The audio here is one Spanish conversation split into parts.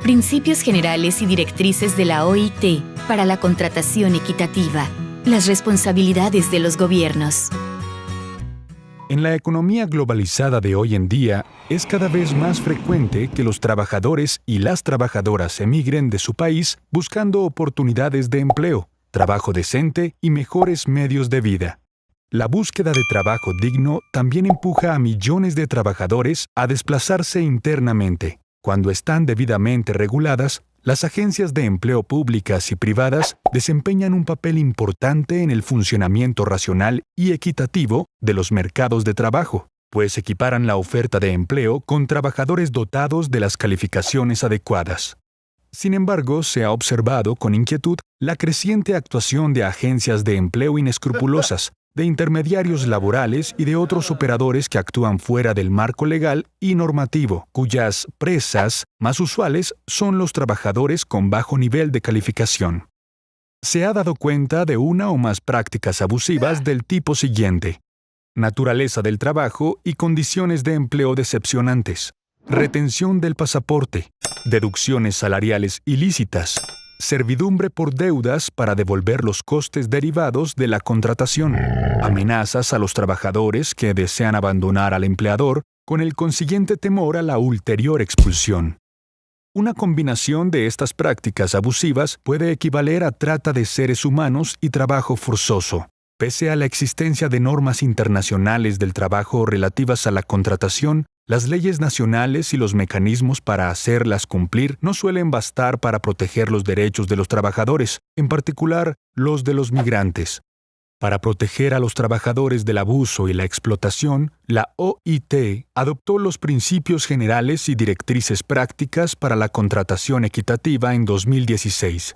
Principios generales y directrices de la OIT para la contratación equitativa. Las responsabilidades de los gobiernos. En la economía globalizada de hoy en día, es cada vez más frecuente que los trabajadores y las trabajadoras emigren de su país buscando oportunidades de empleo, trabajo decente y mejores medios de vida. La búsqueda de trabajo digno también empuja a millones de trabajadores a desplazarse internamente. Cuando están debidamente reguladas, las agencias de empleo públicas y privadas desempeñan un papel importante en el funcionamiento racional y equitativo de los mercados de trabajo, pues equiparan la oferta de empleo con trabajadores dotados de las calificaciones adecuadas. Sin embargo, se ha observado con inquietud la creciente actuación de agencias de empleo inescrupulosas, de intermediarios laborales y de otros operadores que actúan fuera del marco legal y normativo, cuyas presas más usuales son los trabajadores con bajo nivel de calificación. Se ha dado cuenta de una o más prácticas abusivas del tipo siguiente: naturaleza del trabajo y condiciones de empleo decepcionantes, retención del pasaporte, deducciones salariales ilícitas, servidumbre por deudas para devolver los costes derivados de la contratación, amenazas a los trabajadores que desean abandonar al empleador con el consiguiente temor a la ulterior expulsión. Una combinación de estas prácticas abusivas puede equivaler a trata de seres humanos y trabajo forzoso. Pese a la existencia de normas internacionales del trabajo relativas a la contratación, las leyes nacionales y los mecanismos para hacerlas cumplir no suelen bastar para proteger los derechos de los trabajadores, en particular los de los migrantes. Para proteger a los trabajadores del abuso y la explotación, la OIT adoptó los Principios Generales y Directrices Prácticas para la Contratación Equitativa en 2016.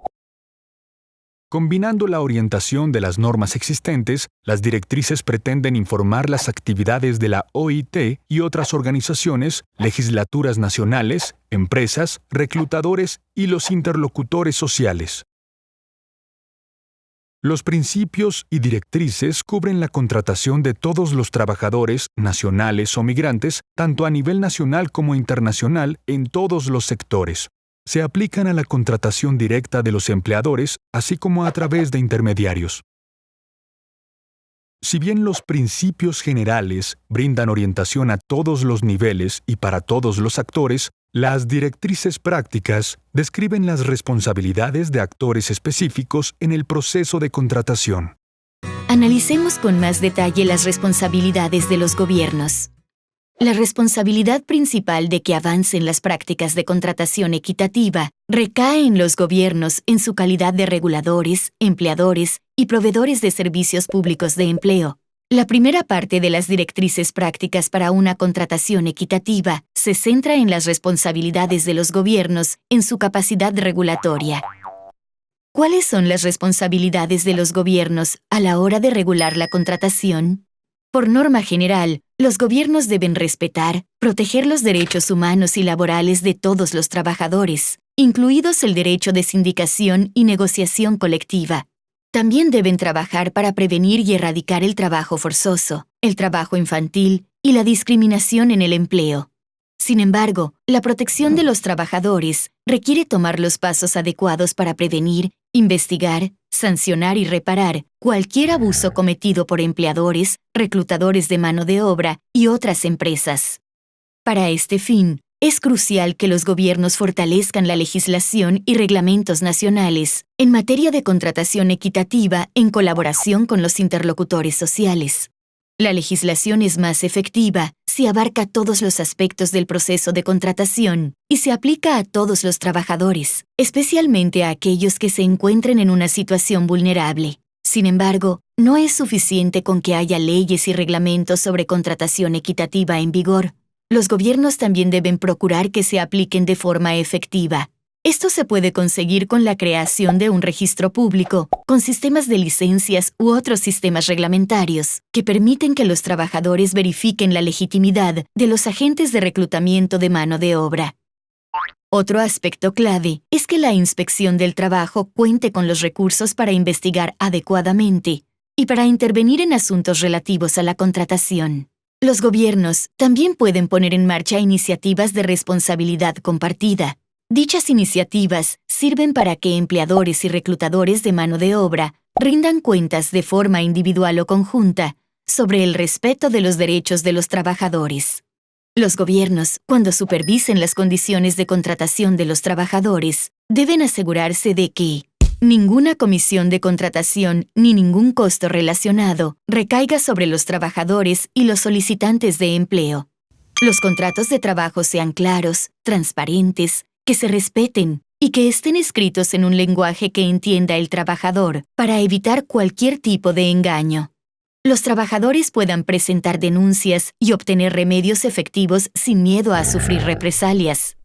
Combinando la orientación de las normas existentes, las directrices pretenden informar las actividades de la OIT y otras organizaciones, legislaturas nacionales, empresas, reclutadores y los interlocutores sociales. Los principios y directrices cubren la contratación de todos los trabajadores, nacionales o migrantes, tanto a nivel nacional como internacional, en todos los sectores. Se aplican a la contratación directa de los empleadores, así como a través de intermediarios. Si bien los principios generales brindan orientación a todos los niveles y para todos los actores, las directrices prácticas describen las responsabilidades de actores específicos en el proceso de contratación. Analicemos con más detalle las responsabilidades de los gobiernos. La responsabilidad principal de que avancen las prácticas de contratación equitativa recae en los gobiernos en su calidad de reguladores, empleadores y proveedores de servicios públicos de empleo. La primera parte de las directrices prácticas para una contratación equitativa se centra en las responsabilidades de los gobiernos en su capacidad regulatoria. ¿Cuáles son las responsabilidades de los gobiernos a la hora de regular la contratación? Por norma general, los gobiernos deben respetar, proteger los derechos humanos y laborales de todos los trabajadores, incluidos el derecho de sindicación y negociación colectiva. También deben trabajar para prevenir y erradicar el trabajo forzoso, el trabajo infantil y la discriminación en el empleo. Sin embargo, la protección de los trabajadores requiere tomar los pasos adecuados para prevenir, investigar, sancionar y reparar cualquier abuso cometido por empleadores, reclutadores de mano de obra y otras empresas. Para este fin, es crucial que los gobiernos fortalezcan la legislación y reglamentos nacionales en materia de contratación equitativa en colaboración con los interlocutores sociales. La legislación es más efectiva si abarca todos los aspectos del proceso de contratación y se aplica a todos los trabajadores, especialmente a aquellos que se encuentren en una situación vulnerable. Sin embargo, no es suficiente con que haya leyes y reglamentos sobre contratación equitativa en vigor. Los gobiernos también deben procurar que se apliquen de forma efectiva. Esto se puede conseguir con la creación de un registro público, con sistemas de licencias u otros sistemas reglamentarios, que permiten que los trabajadores verifiquen la legitimidad de los agentes de reclutamiento de mano de obra. Otro aspecto clave es que la inspección del trabajo cuente con los recursos para investigar adecuadamente y para intervenir en asuntos relativos a la contratación. Los gobiernos también pueden poner en marcha iniciativas de responsabilidad compartida, Dichas iniciativas sirven para que empleadores y reclutadores de mano de obra rindan cuentas de forma individual o conjunta sobre el respeto de los derechos de los trabajadores. Los gobiernos, cuando supervisen las condiciones de contratación de los trabajadores, deben asegurarse de que ninguna comisión de contratación ni ningún costo relacionado recaiga sobre los trabajadores y los solicitantes de empleo. Los contratos de trabajo sean claros, transparentes, que se respeten y que estén escritos en un lenguaje que entienda el trabajador para evitar cualquier tipo de engaño. Los trabajadores puedan presentar denuncias y obtener remedios efectivos sin miedo a sufrir represalias.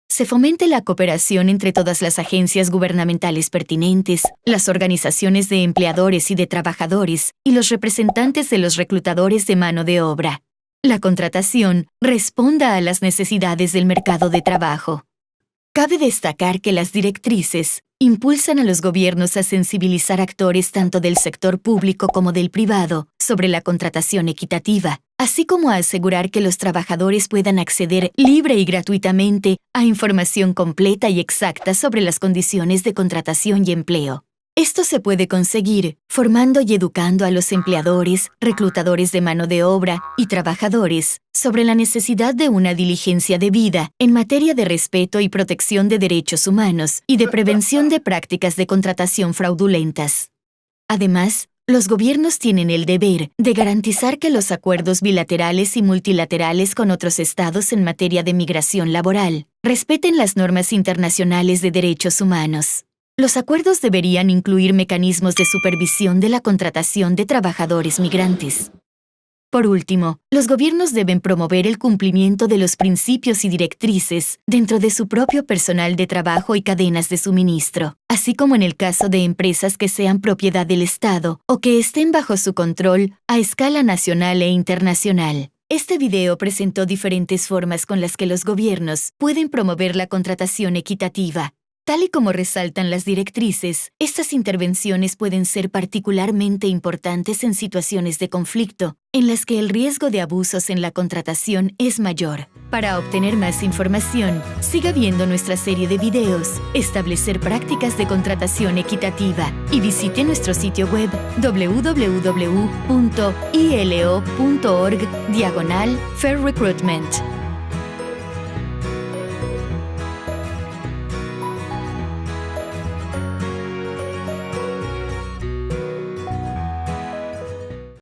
Se fomente la cooperación entre todas las agencias gubernamentales pertinentes, las organizaciones de empleadores y de trabajadores y los representantes de los reclutadores de mano de obra. La contratación responda a las necesidades del mercado de trabajo. Cabe destacar que las directrices impulsan a los gobiernos a sensibilizar actores tanto del sector público como del privado sobre la contratación equitativa, así como a asegurar que los trabajadores puedan acceder libre y gratuitamente a información completa y exacta sobre las condiciones de contratación y empleo. Esto se puede conseguir formando y educando a los empleadores, reclutadores de mano de obra y trabajadores sobre la necesidad de una diligencia debida en materia de respeto y protección de derechos humanos y de prevención de prácticas de contratación fraudulentas. Además, los gobiernos tienen el deber de garantizar que los acuerdos bilaterales y multilaterales con otros estados en materia de migración laboral respeten las normas internacionales de derechos humanos. Los acuerdos deberían incluir mecanismos de supervisión de la contratación de trabajadores migrantes. Por último, los gobiernos deben promover el cumplimiento de los principios y directrices dentro de su propio personal de trabajo y cadenas de suministro, así como en el caso de empresas que sean propiedad del Estado o que estén bajo su control a escala nacional e internacional. Este video presentó diferentes formas con las que los gobiernos pueden promover la contratación equitativa. Tal y como resaltan las directrices, estas intervenciones pueden ser particularmente importantes en situaciones de conflicto, en las que el riesgo de abusos en la contratación es mayor. Para obtener más información, siga viendo nuestra serie de videos, Establecer prácticas de contratación equitativa, y visite nuestro sitio web www.ilo.org/Fair Recruitment.